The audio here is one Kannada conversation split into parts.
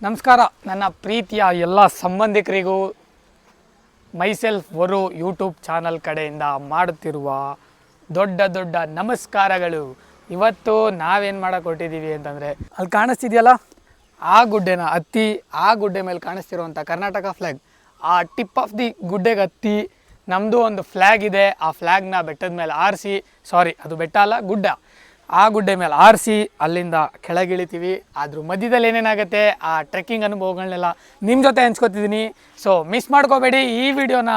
ನಮಸ್ಕಾರ ನನ್ನ ಪ್ರೀತಿಯ ಎಲ್ಲ ಸಂಬಂಧಿಕರಿಗೂ ಮೈಸೆಲ್ಫ್ ವರು ಯೂಟ್ಯೂಬ್ ಚಾನಲ್ ಕಡೆಯಿಂದ ಮಾಡುತ್ತಿರುವ ದೊಡ್ಡ ನಮಸ್ಕಾರಗಳು. ಇವತ್ತು ನಾವೇನು ಮಾಡೋಕೆ ಹೊರಟಿದ್ದೀವಿ ಅಂತಂದರೆ, ಅಲ್ಲಿ ಕಾಣಿಸ್ತಿದೆಯಲ್ಲ ಆ ಗುಡ್ಡೆನ ಹತ್ತಿ, ಆ ಗುಡ್ಡೆ ಮೇಲೆ ಕಾಣಿಸ್ತಿರುವಂಥ ಕರ್ನಾಟಕ ಫ್ಲ್ಯಾಗ್, ಆ ಟಿಪ್ ಆಫ್ ದಿ ಗುಡ್ಡೆಗೆ ಹತ್ತಿ ನಮ್ಮದು ಒಂದು ಫ್ಲ್ಯಾಗ್ ಇದೆ. ಆ ಫ್ಲ್ಯಾಗ್ನ ಬೆಟ್ಟದ ಮೇಲೆ ಆರಿಸಿ, ಸಾರಿ ಅದು ಬೆಟ್ಟ ಅಲ್ಲ ಗುಡ್ಡ, ಆ ಗುಡ್ಡೆ ಮೇಲೆ ಆರಿಸಿ ಅಲ್ಲಿಂದ ಕೆಳಗಿಳಿತೀವಿ. ಅದ್ರ ಮಧ್ಯದಲ್ಲಿ ಏನೇನಾಗುತ್ತೆ ಆ ಟ್ರೆಕ್ಕಿಂಗ್ ಅನುಭವಗಳನ್ನೆಲ್ಲ ನಿಮ್ಮ ಜೊತೆ ಹಂಚ್ಕೊತಿದ್ದೀನಿ. ಸೊ ಮಿಸ್ ಮಾಡ್ಕೋಬೇಡಿ ಈ ವಿಡಿಯೋನ,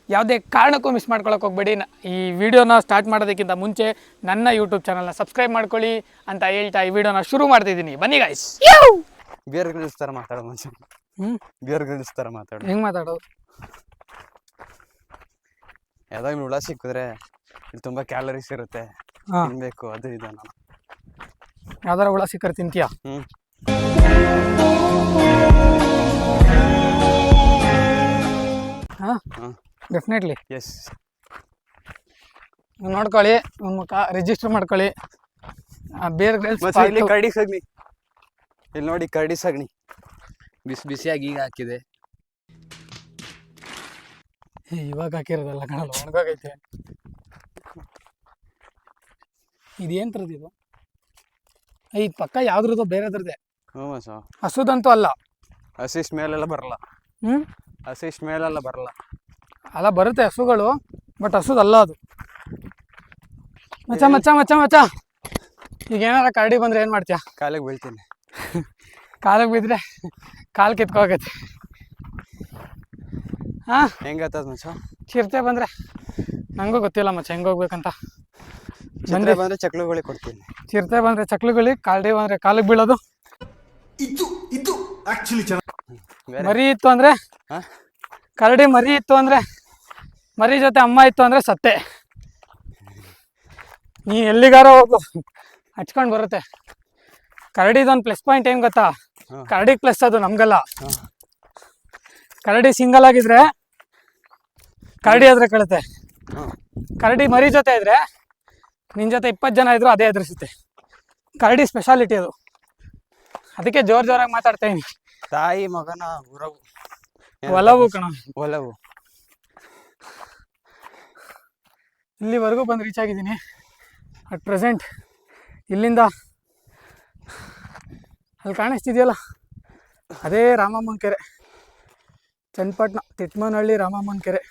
ಯಾವುದೇ ಕಾರಣಕ್ಕೂ ಮಿಸ್ ಮಾಡ್ಕೊಳಕ್ಕೆ ಹೋಗಬೇಡಿ. ಈ ವಿಡಿಯೋನ ಸ್ಟಾರ್ಟ್ ಮಾಡೋದಕ್ಕಿಂತ ಮುಂಚೆ ನನ್ನ ಯೂಟ್ಯೂಬ್ ಚಾನಲ್ನ ಸಬ್ಸ್ಕ್ರೈಬ್ ಮಾಡ್ಕೊಳ್ಳಿ ಅಂತ ಹೇಳ್ತಾ ಈ ವಿಡಿಯೋನ ಶುರು ಮಾಡ್ತಿದ್ದೀನಿ. ಬನ್ನಿ ಗೈಸ್. ಬಿಯರ್ ಗ್ರಿಲ್ಸ್ ಥರ ಮಾತಾಡೋ ಮನುಷ್ಯ. ಬಿಯರ್ ಗ್ರಿಲ್ಸ್ ಥರ ಮಾತಾಡೋ. ಹೆಂಗೆ ಮಾತಾಡೋದು? ಯಾವ್ದಾಗ್ಲೂ ಹುಳ ಸಿಕ್ಕಿದ್ರೆ ಇಲ್ಲಿ ತುಂಬ ಕ್ಯಾಲರೀಸ್ ಇರುತ್ತೆ, ತಿನ್ಬೇಕು ಅದು ಇದು. ನಾನು ಯಾವ್ದಾರ ಹುಳ ಸಿಕ್ಕರೆ ತಿಂತೀಯಾ? ಹಾಂ, ಡೆಫಿನೆಟ್ಲಿ. ಎಸ್, ನೋಡ್ಕೊಳ್ಳಿ, ಒಂದು ಮುಖ ರಿಜಿಸ್ಟರ್ ಮಾಡ್ಕೊಳ್ಳಿ. ಬೇರೆ ಇಲ್ಲಿ ಕರಡಿ ಸಗಣಿ, ಇಲ್ಲಿ ನೋಡಿ ಕರಡಿ ಸಗಣಿ ಬಿಸಿಯಾಗಿ ಈಗ ಹಾಕಿದೆ. ಇವಾಗ ಹಾಕಿರೋದಲ್ಲ ಕಣಲ್ಲ, ಒಣಗೋಗೈತೆ. ಇದೇನು ಥರದ್ದು ಇದು? ಈ ಪಕ್ಕ ಯಾವ್ದ್ರದ್ದು ಬೇರೆದ್ರದ್ದೇ. ಹಸುದಂತೂ ಅಲ್ಲ. ಹಸಿ ಸ್ಮೇಲೆಲ್ಲ ಬರಲ್ಲ. ಹಸಿ ಸ್ಮೇಲೆಲ್ಲ ಬರಲ್ಲ. ಅಲ್ಲ, ಬರುತ್ತೆ ಹಸುಗಳು, ಬಟ್ ಹಸುದಲ್ಲ ಅದು. ಮಚ್ಚ ಮಚ್ಚ ಮಚ್ಚ ಮಚ್ಚ ಈಗ ಏನಾರ ಕರಡಿ ಬಂದ್ರೆ ಏನು ಮಾಡ್ತೀಯ? ಕಾಲಿಗೆ ಬೀಳ್ತೀನಿ. ಕಾಲಿಗೆ ಬಿದ್ದರೆ ಕಾಲು ಕಿತ್ಕೋಗೈತೆ. ಹಾಂ, ಹೆಂಗತ್ತದ ಮಚ್ಚ? ಚಿರತೆ ಬಂದರೆ ನನಗೂ ಗೊತ್ತಿಲ್ಲ ಮಚ್ಚ ಹೆಂಗೆ ಹೋಗ್ಬೇಕಂತ. ಬಂದರೆ ಚಕ್ಲುಗಳಿಗೆ ಕೊಡ್ತೀನಿ. ಚಿರತೆ ಬಂದರೆ ಚಕ್ಲುಗಳಿಗೆ, ಕರಡಿ ಬಂದರೆ ಕಾಲಿಗೆ ಬೀಳೋದು. ಇದು ಆಕ್ಚುಲಿ ಮರಿ ಇತ್ತು ಅಂದರೆ, ಕರಡಿ ಮರಿ ಇತ್ತು ಅಂದರೆ, ಮರಿ ಜೊತೆ ಅಮ್ಮ ಇತ್ತು ಅಂದರೆ ಸತ್ತೆ. ನೀ ಎಲ್ಲಿಗಾರ ಹೋಗು, ಹಚ್ಕೊಂಡು ಬರುತ್ತೆ. ಕರಡಿದೊಂದು ಪ್ಲಸ್ ಪಾಯಿಂಟ್ ಏನು ಗೊತ್ತಾ? ಕರಡಿಗೆ ಪ್ಲಸ್, ಅದು ನಮಗಲ್ಲ. ಕರಡಿ ಸಿಂಗಲ್ ಆಗಿದ್ರೆ ಕರಡಿ ಎದುರು ಕಳುತ್ತೆ. ಕರಡಿ ಮರಿ ಜೊತೆ ಇದ್ರೆ ನಿನ್ನ ಜೊತೆ 20 ಜನ ಇದ್ರು ಅದೇ ಎದುರಿಸುತ್ತೆ. ಕರಡಿ ಸ್ಪೆಷಾಲಿಟಿ ಅದು. ಅದಕ್ಕೆ ಜೋರಾಗಿ ಮಾತಾಡ್ತಾ ಇದೀನಿ. ತಾಯಿ ಮಗನ ಒಲವು ಕಣ, ಒಲವು. ಇಲ್ಲಿವರೆಗೂ ಬಂದು ರೀಚ್ ಆಗಿದ್ದೀನಿ. ಅಟ್ ಪ್ರೆಸೆಂಟ್ ಇಲ್ಲಿಂದ ಅಲ್ಲಿ ಕಾಣಿಸ್ತಿದೆಯಲ್ಲ ಅದೇ ರಾಮಮ್ಮನ ಕೆರೆ, ಚನ್ನಪಟ್ಟಣ ತಿಟ್ಮನಹಳ್ಳಿ ರಾಮಮ್ಮನ ಕೆರೆ.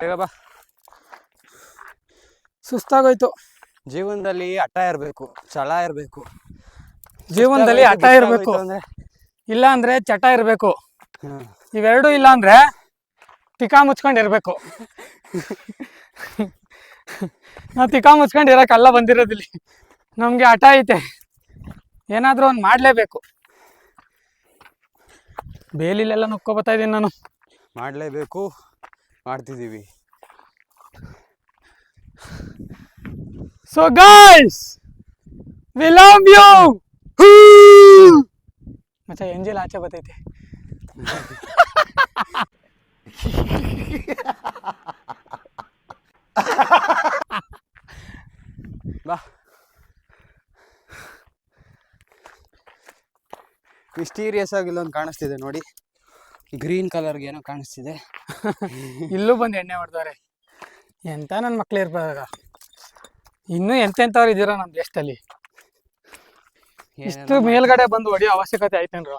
ಬೇಗ ಬಾ. ಸುಸ್ತಾಗೋಯ್ತು. ಜೀವನದಲ್ಲಿ ಹಠ ಇರಬೇಕು, ಛಲ ಇರಬೇಕು. ಜೀವನದಲ್ಲಿ ಹಠ ಇರಬೇಕು, ಇಲ್ಲ ಅಂದ್ರೆ ಚಟ ಇರಬೇಕು. ಇವೆರಡೂ ಇಲ್ಲ ಅಂದ್ರೆ ತಿಕಾ ಮುಚ್ಕೊಂಡಿರ್ಬೇಕು. ನಾವು ತಿಕಾ ಮುಚ್ಕೊಂಡು ಇರೋಕ್ಕಲ್ಲ ಬಂದಿರೋದಿಲ್ಲಿ. ನಮಗೆ ಹಠ ಐತೆ, ಏನಾದರೂ ಒಂದು ಮಾಡಲೇಬೇಕು. ಬೇಲಿಲೆಲ್ಲ ನುಕ್ಕೊಬತ್ತಾ ಇದ್ದೀನಿ ನಾನು. ಮಾಡಲೇಬೇಕು, ಮಾಡ್ತಿದ್ದೀವಿ. So guys, we love you. ಮಚ್ಚ ಎಂಜಲ್ ಆಚೆ ಬರ್ತೈತೆ. ಬಾ. ಮಿಸ್ಟೀರಿಯಸ್ ಆಗಿ ಇಲ್ಲೊಂದು ಕಾಣಿಸ್ತಿದೆ ನೋಡಿ, ಗ್ರೀನ್ ಕಲರ್ಗೆ ಏನೋ ಕಾಣಿಸ್ತಿದೆ. ಇಲ್ಲೂ ಬಂದು ಎಣ್ಣೆ ಹೊಡೆದವ್ರೆ. ಎಂತ ನನ್ನ ಮಕ್ಳು ಇರ್ಬಾರ, ಇನ್ನೂ ಎಂತೆಂಥವ್ರು ಇದ್ದೀರಾ ನಮ್ಮ ದೇಶದಲ್ಲಿ. ಇಷ್ಟು ಮೇಲ್ಗಡೆ ಬಂದು ಹೊಡೆಯೋ ಅವಶ್ಯಕತೆ ಆಯ್ತೇನ್ರ?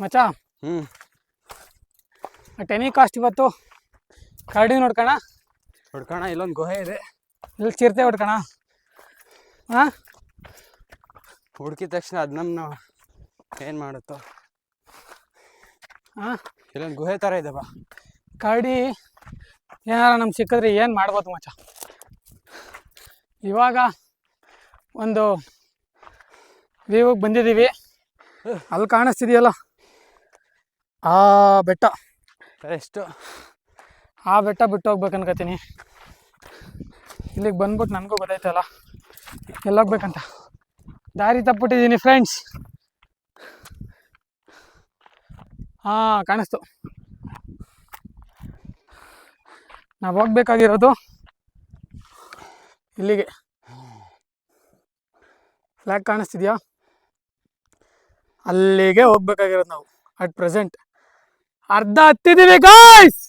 ಮಚ್ಚ, ಟೆನಿ ಕಾಸ್ಟ್ ಇವತ್ತು ಕರಡಿ ನೋಡ್ಕೋಣ. ಇಲ್ಲೊಂದು ಗುಹೆ ಇದೆ, ಇಲ್ಲಿ ಚಿರತೆ ಹೊಡ್ಕೋಣ. ಹಾಂ, ಹುಡುಕಿದ ತಕ್ಷಣ ಅದು ನಮ್ಮ ಏನು ಮಾಡುತ್ತೋ. ಹಾಂ, ಇಲ್ಲೊಂದು ಗುಹೆ ಥರ ಇದೆ. ಬಾ. ಕರಡಿ ಏನಾರ ನಮ್ಗೆ ಸಿಕ್ಕಿದ್ರೆ ಏನು ಮಾಡ್ಬೋದು ಮಚ್ಚ? ಇವಾಗ ಒಂದು ವ್ಯೂಗೆ ಬಂದಿದ್ದೀವಿ. ಅಲ್ಲಿ ಕಾಣಿಸ್ತಿದೆಯಲ್ಲ ಆ ಬೆಟ್ಟ, ಎಷ್ಟು ಆ ಬೆಟ್ಟ ಬಿಟ್ಟು ಹೋಗ್ಬೇಕು ಅನ್ಕೋತೀನಿ. ಇಲ್ಲಿಗೆ ಬಂದ್ಬಿಟ್ಟು ನನಗೂ ಗೊತ್ತಾಯ್ತಲ್ಲ ಎಲ್ಲೋಗ್ಬೇಕಂತ. ದಾರಿ ತಪ್ಪಿಟ್ಟಿದ್ದೀನಿ ಫ್ರೆಂಡ್ಸ್. ಹಾ, ಕಾಣಿಸ್ತು. ನಾವು ಹೋಗ್ಬೇಕಾಗಿರೋದು ಇಲ್ಲಿಗೆ. ಫ್ಲಾಗ್ ಕಾಣಿಸ್ತಿದ್ಯಾ? ಅಲ್ಲಿಗೆ ಹೋಗ್ಬೇಕಾಗಿರೋದು ನಾವು. ಅಟ್ ಪ್ರೆಸೆಂಟ್ ಅರ್ಧ ಹತ್ತಿದೀವಿ ಗಾಯ್ಸ್.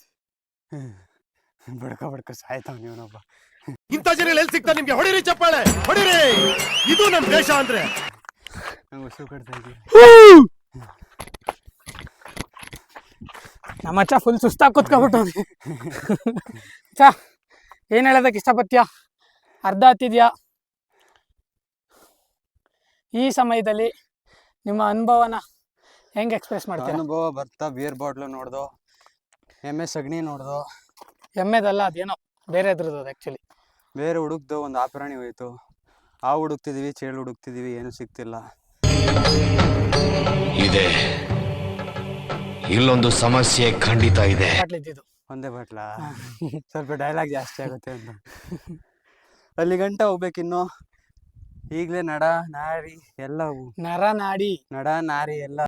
ಬಡ್ಕ ಸಾಯ್ತಾವ್ ನೀವನೊಬ್ಬ. ಇಂಥ ಜನ ಎಲ್ಲಿ ಸಿಗ್ತಾ ನಿಮ್ಗೆ? ಹೊಡಿರಿ ಚಪ್ಪಾಳೆ, ಹೊಡಿರಿ. ಇದು ನಮ್ ದೇಶ ಅಂದ್ರೆ. ನಂಗೆ ಉಸಿರು ಕಟ್ತಾ ಇದೀವಿ. ನಮ್ಮ ಅಚ್ಚ ಫುಲ್ ಸುಸ್ತಾಗಿ ಕೂತ್ಕೊಬಿಟ್ಟು ಚಾ, ಏನು ಹೇಳೋದಕ್ಕೆ ಇಷ್ಟಪಡ್ತೀಯಾ? ಅರ್ಧ ಹತ್ತಿದ್ಯಾ? ಈ ಸಮಯದಲ್ಲಿ ನಿಮ್ಮ ಅನುಭವನ ಹೆಂಗೆ ಎಕ್ಸ್ಪ್ರೆಸ್ ಮಾಡ್ತೀರಾ? ಅನುಭವ ಬರ್ತಾ ಬಿಯರ್ ಬಾಟ್ಲು ನೋಡ್ದು, ಎಮ್ಮೆ ಸಗಣಿ ನೋಡ್ದು. ಎಮ್ಮೆದಲ್ಲ, ಅದೇನೋ ಬೇರೆ ಅದ್ರದ್ದು ಅದು ಆ್ಯಕ್ಚುಲಿ. ಬೇರೆ ಹುಡುಕ್ದು ಒಂದು ಆಪರಾಣಿ ಹೋಯ್ತು. ಆ ಹುಡುಕ್ತಿದೀವಿ, ಚೇಳು ಹುಡುಕ್ತಿದೀವಿ, ಏನು ಸಿಗ್ತಿಲ್ಲ. ಇದೆ, ಇಲ್ಲೊಂದು ಸಮಸ್ಯೆ ಖಂಡಿತ ಇದೆ. ಬಾಟ್ಲಿದ್ದು ಒಂದೇ ಬಾಟ್ಲ. ಸ್ವಲ್ಪ ಡೈಲಾಗ್ ಜಾಸ್ತಿ ಆಗುತ್ತೆ ಅಂತ. ಅಲ್ಲಿ ಗಂಟ ಹೋಗ್ಬೇಕಿನ್ನು. ಈಗಲೇ ನಡ ನಾರಿ ಎಲ್ಲ ನರನಾಡಿ. ನಡ ನಾರಿ ಎಲ್ಲ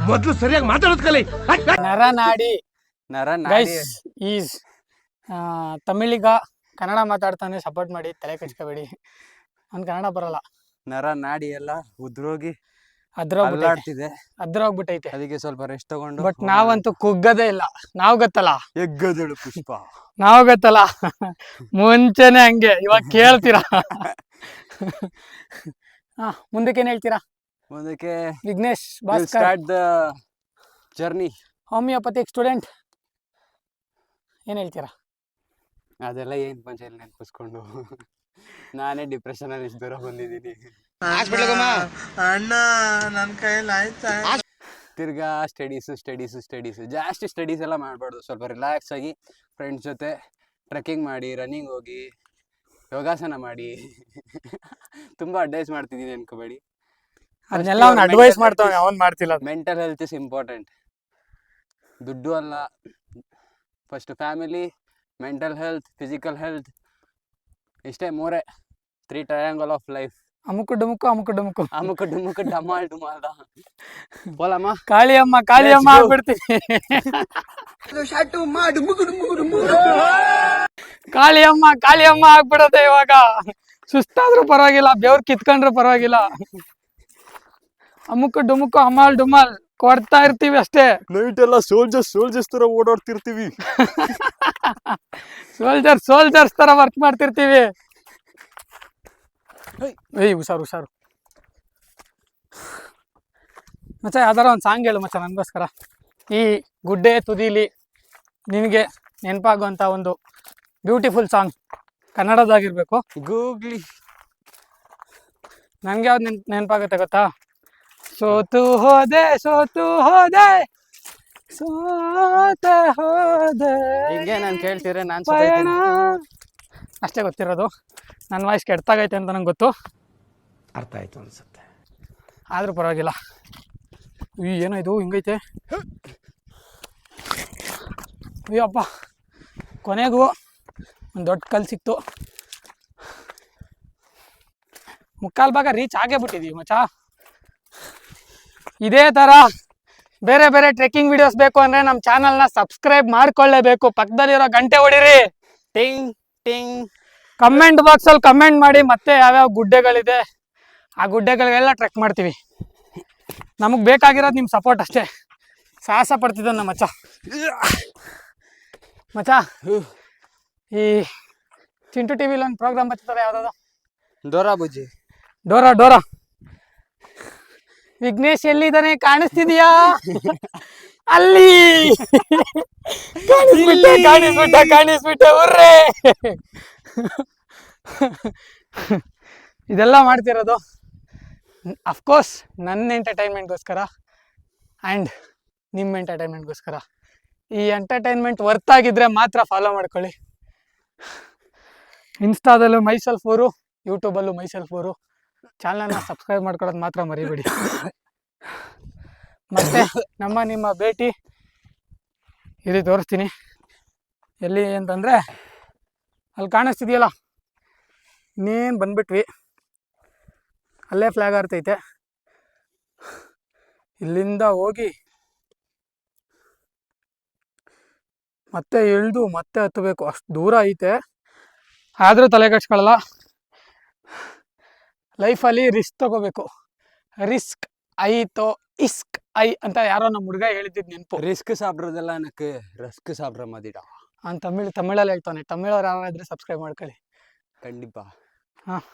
ಮೊದ್ಲು ಸರಿಯಾಗಿ ಮಾತಾಡೋದ್ ಕಲಿ. ನರನಾಡಿ ನರ ಗೈಸ್ ನಾರಿ. ಈಸ್ ತಮಿಳಿಗ ಕನ್ನಡ ಮಾತಾಡ್ತಾನೆ, ಸಪೋರ್ಟ್ ಮಾಡಿ, ತಲೆ ಕೆಡ್ಸ್ಕೋಬೇಡಿ. ಅವ್ನು ಕನ್ನಡ ಬರಲ್ಲ. ನರ ನಾಡಿ ಎಲ್ಲ ಉದ್ರೋಗಿ ಅದ್ರೋಗ್ಬಿಟ್ಟೈತೆ, ಅಲ್ಲಾಡ್ತಿದೆ. ಅದ್ರೋಗ್ಬಿಟ್ಟೈತೆ. ಅದಕ್ಕೆ ಸ್ವಲ್ಪ ರೆಸ್ಟ್ ತಗೊಂಡು. ಬಟ್ ನಾವಂತೂ ಕುಗ್ಗದೇ ಇಲ್ಲ. ನಾವು ಗೊತ್ತಲ್ಲ, ಎಗ್ಗದಳು ಪುಷ್ಪ. ನಾವು ಗೊತ್ತಲ್ಲ, ಮುಂಚೆನೆ ಹಂಗೆ. ಇವಾಗ ಕೇಳ್ತೀರಾ? ಹಾ, ಮುಂದಕ್ಕೆ ಏನ್ ಹೇಳ್ತೀರಾ? ಮುಂದಕ್ಕೆ Vignesh Bhaskar, start the journey. Homeopathic student, ಏನ್ ಹೇಳ್ತೀರಾ? ಅದೆಲ್ಲ ಏನ್ ಪಂಚಾಯತ್ ನೆನ್ಪಿಸ್ಕೊಂಡು ನಾನೇ ಡಿಪ್ರೆಷನ್ ಅಲ್ಲಿ ಇಷ್ಟು ದೂರ ಬಂದಿದ್ದೀನಿ. ಅಣ್ಣ ನನ್ ಕೈಯಲ್ಲಿ ಆಯ್ತಾ? ತಿರ್ಗಾ ಸ್ಟಡೀಸು ಜಾಸ್ತಿ ಸ್ಟಡೀಸ್ ಎಲ್ಲ ಮಾಡಬಾರ್ದು. ಸ್ವಲ್ಪ ರಿಲ್ಯಾಕ್ಸ್ ಆಗಿ ಫ್ರೆಂಡ್ಸ್ ಜೊತೆ ಟ್ರೆಕ್ಕಿಂಗ್ ಮಾಡಿ, ರನ್ನಿಂಗ್ ಹೋಗಿ, ಯೋಗಾಸನ ಮಾಡಿ. ತುಂಬ ಅಡ್ವೈಸ್ ಮಾಡ್ತಿದ್ದೀನಿ ಅನ್ಕೋಬೇಡಿ. ಅದನ್ನೆಲ್ಲ ಅವ್ನು ಅಡ್ವೈಸ್ ಮಾಡ್ತಾನೆ, ಅವ್ನು ಮಾಡ್ತಿಲ್ಲ. Mental health is important. ದುಡ್ಡು ಅಲ್ಲ, first family, mental health, physical health, ಇಷ್ಟೇ ಮೂರೇ 3 triangle of life. ಅಮುಕು ಡುಮುಕು ಅಮುಕು ಡುಮುಕು ಅಮುಕ ಡುಮುಕ ಡಮಾಲ್ ಡುಮಾಲ್ದ. ಹೋಲಮ್ಮ, Kaliamma Kaliamma ಆಗ್ಬಿಡ್ತೀನಿ. Kaliamma Kaliamma ಆಗ್ಬಿಡತ್ತೆ ಇವಾಗ. ಸುಸ್ತಾದ್ರೂ ಪರವಾಗಿಲ್ಲ, ಬೆವ್ರು ಕಿತ್ಕೊಂಡ್ರು ಪರವಾಗಿಲ್ಲ. ಅಮುಕು ಡುಮುಕು ಅಮಾಲ್ ಡುಮಾಲ್ ಕೊಡ್ತಾ ಇರ್ತೀವಿ ಅಷ್ಟೇ. ನೈಟ್ ಎಲ್ಲ ಸೋಲ್ಜರ್ಸ್ ತರ ಓಡಾಡ್ತಿರ್ತೀವಿ. ಸೋಲ್ಜರ್ಸ್ ತರ ವರ್ಕ್ ಮಾಡ್ತಿರ್ತೀವಿ. ಏಯ್ ಹುಷಾರು ಮಚ್ಚ. ಯಾವ್ದಾರ ಒಂದು ಸಾಂಗ್ ಹೇಳು ಮಚ್ಚ ನನಗೋಸ್ಕರ. ಈ ಗುಡ್ಡೆ ತುದಿಲಿ ನಿನಗೆ ನೆನಪಾಗುವಂಥ ಒಂದು ಬ್ಯೂಟಿಫುಲ್ ಸಾಂಗ್, ಕನ್ನಡದಾಗಿರ್ಬೇಕು. ಗೂಗ್ಲಿ. ನನಗೆ ಯಾವ್ದು ನೆನಪಾಗುತ್ತೆ ಗೊತ್ತಾ? ಸೋತು ಹೋದೆ ಹಿಂಗೆ ನಾನು ಕೇಳ್ತೀರ ನಾನು ಪಯಣ. ಅಷ್ಟೇ ಗೊತ್ತಿರೋದು. ನನ್ನ ವಾಯ್ಸ್ ಕೆಡ್ತಾಗೈತೆ ಅಂತ ನಂಗೆ ಗೊತ್ತು. ಅರ್ಥ ಆಯ್ತು ಅನ್ಸುತ್ತೆ. ಆದರೂ ಪರವಾಗಿಲ್ಲ. ಏನೋ ಇದು ಹಿಂಗೈತೆ. ಅಯ್ಯಪ್ಪ, ಕೊನೆಗೂ ಒಂದು ದೊಡ್ಡ ಕಲ್ಲು ಸಿಕ್ತು. ಮುಕ್ಕಾಲು ಭಾಗ ರೀಚ್ ಆಗೇ ಬಿಟ್ಟಿದ್ದೀವಿ ಮಚ್ಚ. ಇದೇ ಥರ ಬೇರೆ ಬೇರೆ ಟ್ರೆಕ್ಕಿಂಗ್ ವಿಡಿಯೋಸ್ ಬೇಕು ಅಂದರೆ ನಮ್ಮ ಚಾನಲ್ನ ಸಬ್ಸ್ಕ್ರೈಬ್ ಮಾಡ್ಕೊಳ್ಳೇಬೇಕು. ಪಕ್ಕದಲ್ಲಿರೋ ಗಂಟೆ ಹೊಡಿರಿ. ಟಿಂಗ್ ಟಿಂಗ್. ಕಮೆಂಟ್ ಬಾಕ್ಸಲ್ಲಿ ಕಮೆಂಟ್ ಮಾಡಿ ಮತ್ತೆ ಯಾವ್ಯಾವ ಗುಡ್ಡೆಗಳಿದೆ ಆ ಗುಡ್ಡೆಗಳಿಗೆಲ್ಲ ಟ್ರೆಕ್ ಮಾಡ್ತೀವಿ. ನಮಗೆ ಬೇಕಾಗಿರೋದು ನಿಮ್ಮ ಸಪೋರ್ಟ್ ಅಷ್ಟೇ. ಸಾಹಸ ಪಡ್ತಿದ್ದ ನಮ್ಮ ಮಚ್ಚ. ಈ ಚಿಂಟು ಟಿ ವಿಲಿ ಒಂದು ಪ್ರೋಗ್ರಾಮ್ ಬರ್ತಿದ್ದಾರೆ, ಯಾವುದಾದ್ರು ಡೋರಾ ಬುಜ್ಜಿ. ಡೋರಾ. ವಿಘ್ನೇಶ್ ಎಲ್ಲಿದ್ದಾನೆ? ಕಾಣಿಸ್ತಿದೀಯಾ? ಅಲ್ಲಿ ಕಾಣಿಸ್ಬಿಟ್ಟ ಉರ್ರೆ. ಇದೆಲ್ಲ ಮಾಡ್ತಿರೋದು ಅಫ್ಕೋರ್ಸ್ ನನ್ನ ಎಂಟರ್ಟೈನ್ಮೆಂಟ್ಗೋಸ್ಕರ ಆ್ಯಂಡ್ ನಿಮ್ಮ ಎಂಟರ್ಟೈನ್ಮೆಂಟ್ಗೋಸ್ಕರ. ಈ ಎಂಟರ್ಟೈನ್ಮೆಂಟ್ ವರ್ತ್ ಆಗಿದ್ರೆ ಮಾತ್ರ ಫಾಲೋ ಮಾಡ್ಕೊಳ್ಳಿ. ಇನ್ಸ್ಟಾದಲ್ಲೂ ಮೈಸೆಲ್ಫ್ ಊರು, ಯೂಟ್ಯೂಬಲ್ಲೂ ಮೈಸೆಲ್ಫ್ ಊರು. ಚಾನಲ್ನ ಸಬ್ಸ್ಕ್ರೈಬ್ ಮಾಡ್ಕೊಳ್ಳೋದು ಮಾತ್ರ ಮರಿಬೇಡಿ. ಮತ್ತೆ ನಿಮ್ಮ ಭೇಟಿ ಇಲ್ಲಿ ತೋರಿಸ್ತೀನಿ. ಎಲ್ಲಿ ಅಂತಂದರೆ ಅಲ್ಲಿ ಕಾಣಿಸ್ತಿದೆಯಲ್ಲ, ಇನ್ನೇನು ಬಂದ್ಬಿಟ್ವಿ. ಅಲ್ಲೇ ಫ್ಲಾಗ್ ಹಾರ್ತೈತೆ. ಇಲ್ಲಿಂದ ಹೋಗಿ ಮತ್ತೆ ಇಳಿದು ಮತ್ತೆ ಹತ್ತಬೇಕು, ಅಷ್ಟು ದೂರ ಐತೆ. ಆದರೂ ತಲೆ ಕೆಡ್ಸ್ಕೊಳ್ಳಲ್ಲ. ಲೈಫಲ್ಲಿ ರಿಸ್ಕ್ ತಗೋಬೇಕು. ರಿಸ್ಕ್ ಐತೋ ಇಸ್ಕ್ ಐ ಅಂತ ಯಾರೋ ನಮ್ಮ ಹುಡುಗ ಹೇಳಿದ್ದಿದ್ದು ನೆನಪು. ರಿಸ್ಕ್ ಸಾಬ್ರದೆಲ್ಲ ನನಗೆ ರಸ್ಕ್ ಸಾಬ್ರ ಮದಿಡ ಅವ್ನು ತಮಿಳಲ್ಲಿ ಹೇಳ್ತಾನೆ. ತಮಿಳವ್ರು ಯಾರಾದ್ರೆ ಸಬ್ಸ್ಕ್ರೈಬ್ ಮಾಡ್ಕೊಳ್ಳಿ. ಖಂಡಿತ. ಹಾಂ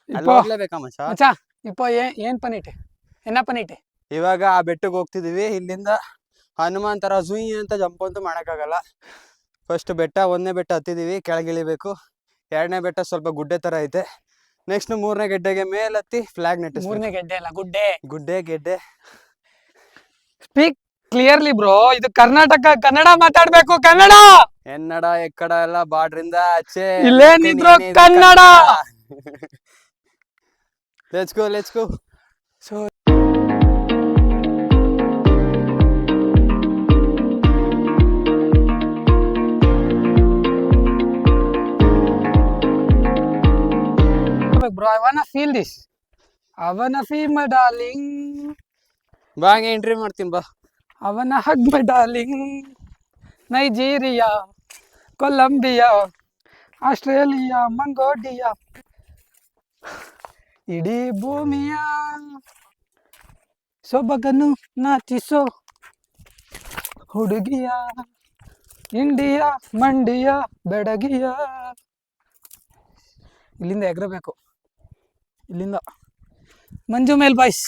ಅಲ್ಲಿ ಹೋಗ್ಲೇಬೇಕಾ ಮಚ್ಚ? ಮಚ್ಚ ಇಪ್ಪ ಏನು ಪನೀಟೆ ಎನ್ನ ಪನೀಟೆ. ಇವಾಗ ಆ ಬೆಟ್ಟಕ್ಕೆ ಹೋಗ್ತಿದೀವಿ. ಇಲ್ಲಿಂದ ಹನುಮಾನ್ ತರ ಜುಯ್ ಅಂತ ಜಂಪ್ ಅಂತೂ ಮಾಡೋಕ್ಕಾಗಲ್ಲ. ಫಸ್ಟ್ ಬೆಟ್ಟ, 1ನೇ ಬೆಟ್ಟ ಹತ್ತಿದೀವಿ, ಕೆಳಗಿಳಿಬೇಕು. 2ನೇ ಬೆಟ್ಟ ಸ್ವಲ್ಪ ಗುಡ್ಡೆ ತರ ಐತೆ. ನೆಕ್ಸ್ಟ್ 3ನೇ ಗೆಡ್ಡೆಗೆ ಮೇಲತ್ತಿ ಫ್ಲಾಗ್ ನೆಟ್ಟಿಸ್. 3ನೇ ಗೆಡ್ಡೆ ಅಲ್ಲ, ಗುಡ್ಡೆ. ಗೆಡ್ಡೆ. Speak clearly bro. ಇದು ಕರ್ನಾಟಕ, ಕನ್ನಡ ಮಾತಾಡ್ಬೇಕು. ಕನ್ನಡ ಎನ್ನಡ ಎಕ್ಕಡ ಎಲ್ಲ ಬಾರ್ಡ್ರಿಂದ ಆಚೆ ಇಲ್ಲೇನಿದ್ರು Kannada. Let's go. So bro, I wanna feel this. I wanna feel my darling. ಬಾ ಹಂಗೆ ಎಂಟ್ರಿ ಮಾಡ್ತೀನಿ ಬಾ. I wanna hug my darling. Nigeria, Colombia, Australia, Mongolia, ಇಡೀ ಭೂಮಿಯ ಸೊಬಗನ್ನು ನಾಚಿಸೋ ಹುಡುಗಿಯ, ಇಂಡಿಯಾ ಮಂಡಿಯ ಬೆಡಗಿಯ. ಇಲ್ಲಿಂದ ಎಗರಬೇಕು. ಇಲ್ಲಿಂದ ಮಂಜು ಮೇಲ್ ಬಾಯ್ಸ್.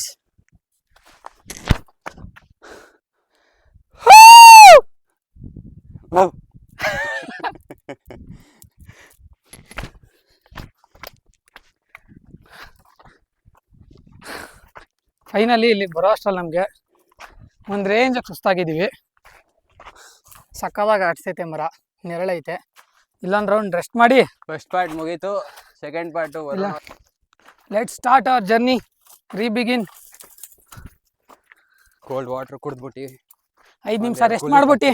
ಫೈನಲಿ ಇಲ್ಲಿ ಬರೋ ಅಷ್ಟರಲ್ಲಿ ನಮಗೆ ಒಂದು ರೇಂಜಾಗಿ ಸುಸ್ತಾಗಿದ್ದೀವಿ. ಸಕ್ಕದಾಗ ಆಡ್ಸೈತೆ ಮರ, ನೆರಳೈತೆ. ಇಲ್ಲೊಂದು ರೌಂಡ್ ರೆಸ್ಟ್ ಮಾಡಿ ಫಸ್ಟ್ ಪಾರ್ಟ್ ಮುಗೀತು. ಸೆಕೆಂಡ್ ಪಾರ್ಟ್ ಇಲ್ಲ, let's start our journey. Rebegin. Cold water ಕುಡಿದ್ಬಿಟ್ಟು 5 ನಿಮಿಷ ರೆಸ್ಟ್ ಮಾಡ್ಬಿಟ್ಟು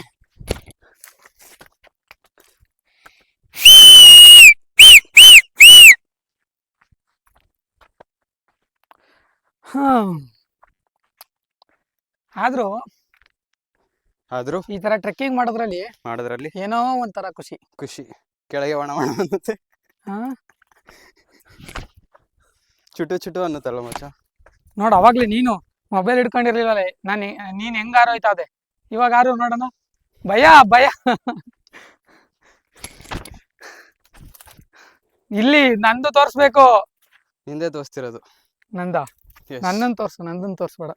ಆದ್ರೂ ಈ ತರ ಟ್ರೆಕ್ಕಿಂಗ್ ಮಾಡೋದ್ರಲ್ಲಿ ಏನೋ ಒಂಥರ ಖುಷಿ. ಕೆಳಗೆ ಒಣ ಅನ್ನುತ್ತೆ, ಚುಟು ಅನ್ನುತ್ತಲ್ಲ ಮಚ್ಚ. ನೋಡು, ಅವಾಗ್ಲೇ ನೀನು ಮೊಬೈಲ್ ಹಿಡ್ಕೊಂಡಿರ್ಲಿಲ್ಲ. ನೀನ್ ಹೆಂಗ ಆರೋಯ್ತಾದೆ. ಇವಾಗ ಆರು ನೋಡೋಣ. ಭಯ ಇಲ್ಲಿ ನಂದು ತೋರ್ಸ್ಬೇಕು. ಹಿಂದೆ ತೋರಿಸ್ತಿರೋದು ನಂದ. ನನ್ನನ್ನು ತೋರ್ಸ್ಬೇಡ.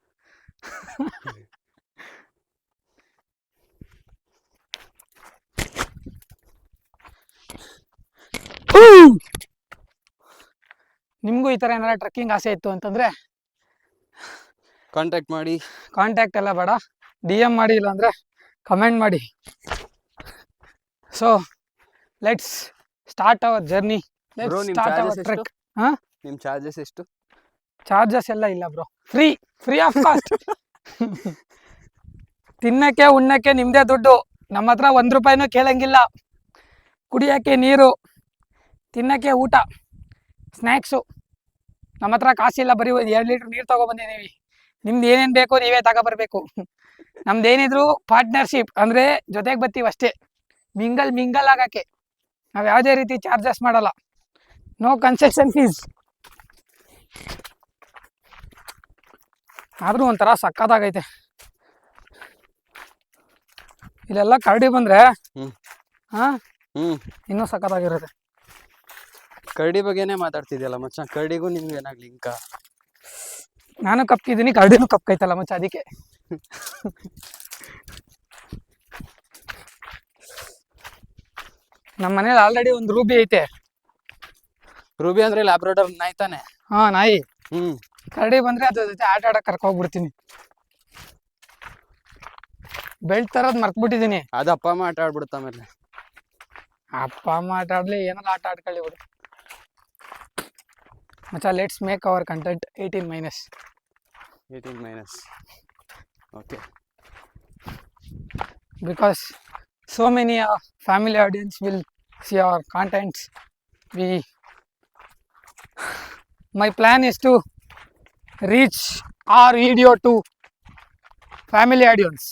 ನಿಮ್ಗೂ ಈ ತರ ಏನಾರ ಟ್ರೆಕ್ಕಿಂಗ್ ಆಸೆ ಇತ್ತು ಅಂತಂದ್ರೆ ಕಾಂಟ್ಯಾಕ್ಟ್ ಎಲ್ಲ ಬೇಡ, DM ಮಾಡಿ, ಇಲ್ಲಾಂದ್ರೆ ಕಮೆಂಟ್ ಮಾಡಿ. So let's start our journey. ನಿಮ್ ಚಾರ್ಜಸ್ ಎಷ್ಟು? ಚಾರ್ಜಸ್ ಎಲ್ಲ ಇಲ್ಲ ಬ್ರೋ, ಫ್ರೀ ಆಫ್ ಕಾಸ್ಟ್. ತಿನ್ನಕ್ಕೆ ಉಣ್ಣಕ್ಕೆ ನಿಮ್ದೇ ದುಡ್ಡು. ನಮ್ಮ ಹತ್ರ 1 ರೂಪಾಯಿನೂ ಕೇಳಂಗಿಲ್ಲ. ಕುಡಿಯೋಕ್ಕೆ ನೀರು, ತಿನ್ನಕ್ಕೆ ಊಟ, ಸ್ನ್ಯಾಕ್ಸು. ನಮ್ಮ ಹತ್ರ ಕಾಸಿಲ್ಲ, ಬರೀ 2 ಲೀಟ್ರ್ ನೀರು ತಗೊಬಂದಿದ್ದೀವಿ. ನಿಮ್ದು ಏನೇನು ಬೇಕೋ ನೀವೇ ತಗೊಬರ್ಬೇಕು. ನಮ್ದೇನಿದ್ರು ಪಾರ್ಟ್ನರ್ಶಿಪ್, ಅಂದರೆ ಜೊತೆಗೆ ಬರ್ತೀವಿ ಅಷ್ಟೇ. ಮಿಂಗಲ್ ಆಗಕ್ಕೆ ನಾವು ಯಾವುದೇ ರೀತಿ ಚಾರ್ಜಸ್ ಮಾಡಲ್ಲ. No concession fees. ಆದರೂ ಒಂಥರ ಸಕ್ಕತ್ತಾಗೈತೆ. ಇಲ್ಲೆಲ್ಲ ಕರಡಿ ಬಂದರೆ ಇನ್ನೂ ಸಕ್ಕತ್ತಾಗಿರುತ್ತೆ. ಕರಡಿ ಬಗ್ಗೆನೇ ಮಾತಾಡ್ತಿದ್ಯಲ್ಲ ಮಚ್ಚ. ಕರಡಿಗೂ ನಿಮ್ಗೆ ಏನಾಗ್ಲಿ ಲಿಂಕ? ನಾನು ಕಪ್ಕಿದ್ದೀನಿ, ಕರಡಿನೂ ಕಪ್ಕೈತಲ್ಲ ಮಚ್ಚ, ಅದಕ್ಕೆ. ನಮ್ಮ ಮನೇಲಿ ಆಲ್ರೆಡಿ ಒಂದು ರೂಬಿ ಐತೆ. ರೂಬಿ ಅಂದ್ರೆ ಲ್ಯಾಬ್ರಾಡೋರ್ ನಾಯಿ ತಾನೆ? ಹಾ, ನಾಯಿ. ಕರಡಿ ಬಂದ್ರೆ ಅದ್ರ ಜೊತೆ ಆಟ ಆಡಕ್ ಕರ್ಕೋಗ್ಬಿಡ್ತೀನಿ. ಬೆಲ್ಟ್ ತರದ್ ಮರ್ತ್ಬಿಟ್ಟಿದೀನಿ. ಅದು ಅಪ್ಪ ಅಮ್ಮ ಆಟ ಆಡ್ಬಿಡುತ್ತ. ಆಮೇಲೆ ಅಪ್ಪ ಅಮ್ಮ ಆಟ ಆಡ್ಲಿ, ಏನಾರ ಆಟ ಆಡ್ಕೊಳ್ಳಿ ಬಿಡು ಮಚ್ಚ. Let's make our content 18 minus. Okay. Because so many family audience will see our contents. My plan is to reach our video to family audience.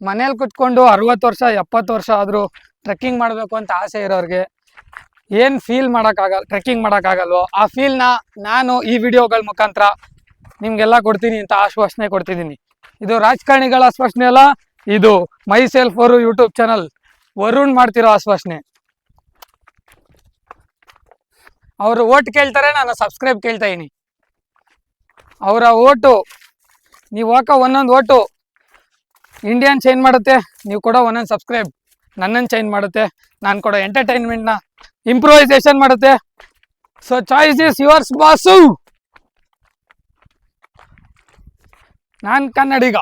ಮನೇಲಿ ಕುತ್ಕೊಂಡು 60 ವರ್ಷ 70 ವರ್ಷ ಆದರೂ ಟ್ರೆಕ್ಕಿಂಗ್ ಮಾಡಬೇಕು ಅಂತ ಆಸೆ ಇರೋರಿಗೆ ಏನು ಫೀಲ್ ಮಾಡೋಕ್ಕಾಗಲ್ಲ, ಟ್ರೆಕ್ಕಿಂಗ್ ಮಾಡೋಕ್ಕಾಗಲ್ವೋ ಆ ಫೀಲ್ನ ನಾನು ಈ ವಿಡಿಯೋಗಳ ಮುಖಾಂತರ ನಿಮಗೆಲ್ಲ ಕೊಡ್ತೀನಿ ಅಂತ ಆಶ್ವಾಸನೆ ಕೊಡ್ತಿದ್ದೀನಿ. ಇದು ರಾಜಕಾರಣಿಗಳ ಆಶ್ವಾಸನೆ ಅಲ್ಲ, ಇದು ಮೈ ಸೆಲ್ಫ್ ವರು ಯೂಟ್ಯೂಬ್ ಚಾನಲ್ ವರುಣ್ ಮಾಡ್ತಿರೋ ಆಶ್ವಾಸನೆ. ಅವರು ಓಟ್ ಕೇಳ್ತಾರೆ, ನಾನು ಸಬ್ಸ್ಕ್ರೈಬ್ ಕೇಳ್ತಾ ಇದ್ದೀನಿ. ಅವರ ಓಟು, ನೀವು ಹಾಕೋ ಒಂದೊಂದು ಓಟು ಇಂಡಿಯನ್ ಚೇಂಜ್ ಮಾಡುತ್ತೆ, ನೀವು ಕೊಡೋ ಒಂದೊಂದು ಸಬ್ಸ್ಕ್ರೈಬ್ ನನ್ನನ್ನು ಚೇಂಜ್ ಮಾಡುತ್ತೆ, ನಾನು ಕೊಡೋ ಎಂಟರ್ಟೈನ್ಮೆಂಟ್ನ ಇಂಪ್ರೂವೈಸೇಷನ್ ಮಾಡುತ್ತೆ. So choice is yours boss. ನಾನು ಕನ್ನಡಿಗ.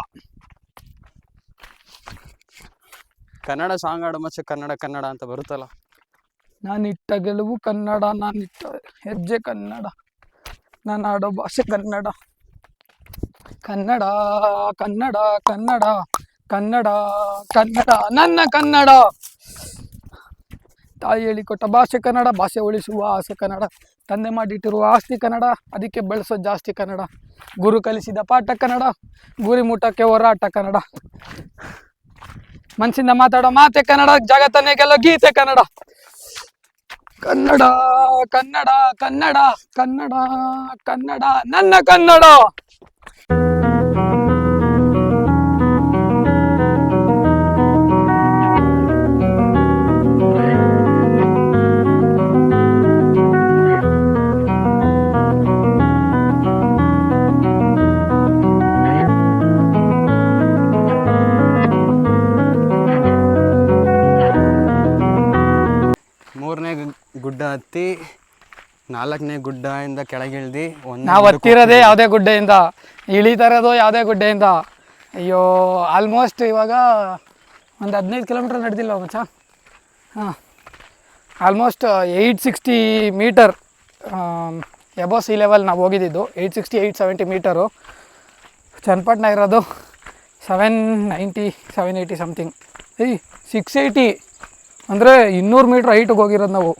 ಕನ್ನಡ ಸಾಂಗ್ ಹಾಡು ಮಚ್ಚ, ಕನ್ನಡ ಕನ್ನಡ ಅಂತ ಬರುತ್ತಲ್ಲ. ನಾನಿಟ್ಟ ಗೆಲುವು ಕನ್ನಡ, ನಾನಿಟ್ಟ ಹೆಜ್ಜೆ ಕನ್ನಡ, ನಾನು ಆಡೋ ಭಾಷೆ ಕನ್ನಡ. ಕನ್ನಡ ಕನ್ನಡ ಕನ್ನಡ ಕನ್ನಡ ಕನ್ನಡ ನನ್ನ ಕನ್ನಡ. ತಾಯಿ ಹೇಳಿಕೊಟ್ಟ ಭಾಷೆ ಕನ್ನಡ, ಭಾಷೆ ಉಳಿಸುವ ಆಸೆ ಕನ್ನಡ. ತಂದೆ ಮಾಡಿಟ್ಟಿರುವ ಆಸ್ತಿ ಕನ್ನಡ, ಅದಕ್ಕೆ ಬೆಳೆಸೋ ಜಾಸ್ತಿ ಕನ್ನಡ. ಗುರು ಕಲಿಸಿದ ಪಾಠ ಕನ್ನಡ, ಗುರಿ ಮುಟ್ಟಕ್ಕೆ ಹೋರಾಟ ಕನ್ನಡ. ಮನಸ್ಸಿಂದ ಮಾತಾಡೋ ಮಾತೆ ಕನ್ನಡ, ಜಗತ್ತನ್ನೇ ಗೆಲ್ಲೋ ಗೀತೆ ಕನ್ನಡ. ಕನ್ನಡ ಕನ್ನಡ ಕನ್ನಡ ಕನ್ನಡ ಕನ್ನಡ ನನ್ನ ಕನ್ನಡ. ಮೂರನೇ ಗುಡ್ಡ ಹತ್ತಿ 4ನೇ ಗುಡ್ಡದಿಂದ ಕೆಳಗಿಳ್ದು ನಾವು ಹತ್ತಿರೋದೇ ಯಾವುದೇ ಗುಡ್ಡೆಯಿಂದ, ಇಳಿತಾ ಇರೋದು ಯಾವುದೇ ಗುಡ್ಡೆಯಿಂದ. ಅಯ್ಯೋ, ಆಲ್ಮೋಸ್ಟ್ ಇವಾಗ ಒಂದು 15 ಕಿಲೋಮೀಟ್ರ್ ನಡೆದಿಲ್ಲ ಮಚ್ಚ. ಹಾಂ, almost 860 metre above sea level ನಾವು ಹೋಗಿದ್ದು. 860 870 ಮೀಟರು. ಚನ್ನಪಟ್ಟಣ ಇರೋದು 790 780 ಸಮಥಿಂಗ್. 680 ಅಂದರೆ 200 ಮೀಟ್ರ್ ಹೈಟಿಗೆ ಹೋಗಿರೋದು ನಾವು.